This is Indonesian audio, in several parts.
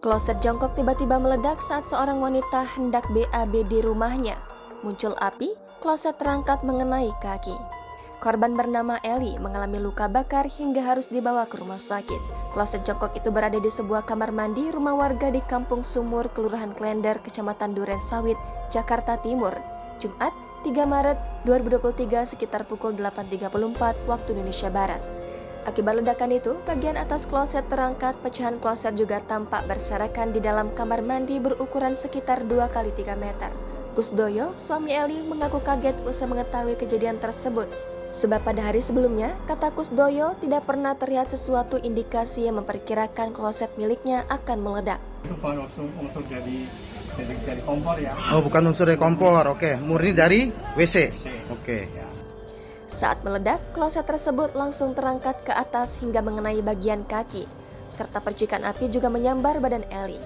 Kloset jongkok tiba-tiba meledak saat seorang wanita hendak BAB di rumahnya. Muncul api, kloset terangkat mengenai kaki. Korban bernama Eli mengalami luka bakar hingga harus dibawa ke rumah sakit. Kloset jongkok itu berada di sebuah kamar mandi rumah warga di Kampung Sumur, Kelurahan Klender, Kecamatan Durensawit, Jakarta Timur, Jumat 3 Maret 2023 sekitar pukul 8.34 waktu Indonesia Barat. Akibat ledakan itu, bagian atas kloset terangkat, pecahan kloset juga tampak berserakan di dalam kamar mandi berukuran sekitar 2 x 3 meter. Kusdoyo, suami Eli, mengaku kaget usai mengetahui kejadian tersebut. Sebab pada hari sebelumnya, kata Kusdoyo, tidak pernah terlihat sesuatu indikasi yang memperkirakan kloset miliknya akan meledak. Itu bukan unsur dari kompor ya. Oh, bukan unsur dari kompor, oke. Murni dari WC. Oke. Saat meledak, kloset tersebut langsung terangkat ke atas hingga mengenai bagian kaki, serta percikan api juga menyambar badan Eli.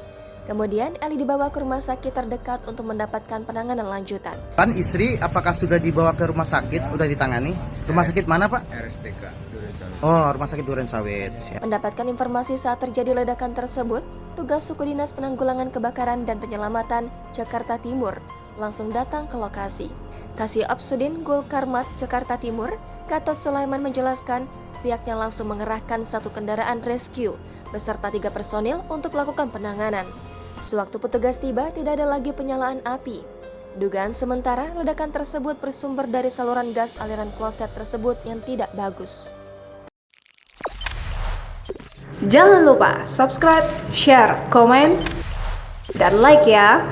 Kemudian Eli dibawa ke rumah sakit terdekat untuk mendapatkan penanganan lanjutan. Kan istri apakah sudah dibawa ke rumah sakit, sudah ditangani? Rumah sakit mana, Pak? RSPK Durensawit. Oh, rumah sakit Durensawit. Siap. Mendapatkan informasi saat terjadi ledakan tersebut, tugas Suku Dinas Penanggulangan Kebakaran dan Penyelamatan Jakarta Timur langsung datang ke lokasi. Kasih Opsudin Gul Karmat Jakarta Timur, Gatot Sulaiman menjelaskan pihaknya langsung mengerahkan 1 kendaraan rescue beserta 3 personil untuk melakukan penanganan. Sewaktu petugas tiba, tidak ada lagi penyalaan api. Dugaan sementara ledakan tersebut bersumber dari saluran gas aliran kloset tersebut yang tidak bagus. Jangan lupa subscribe, share, komen, dan like ya.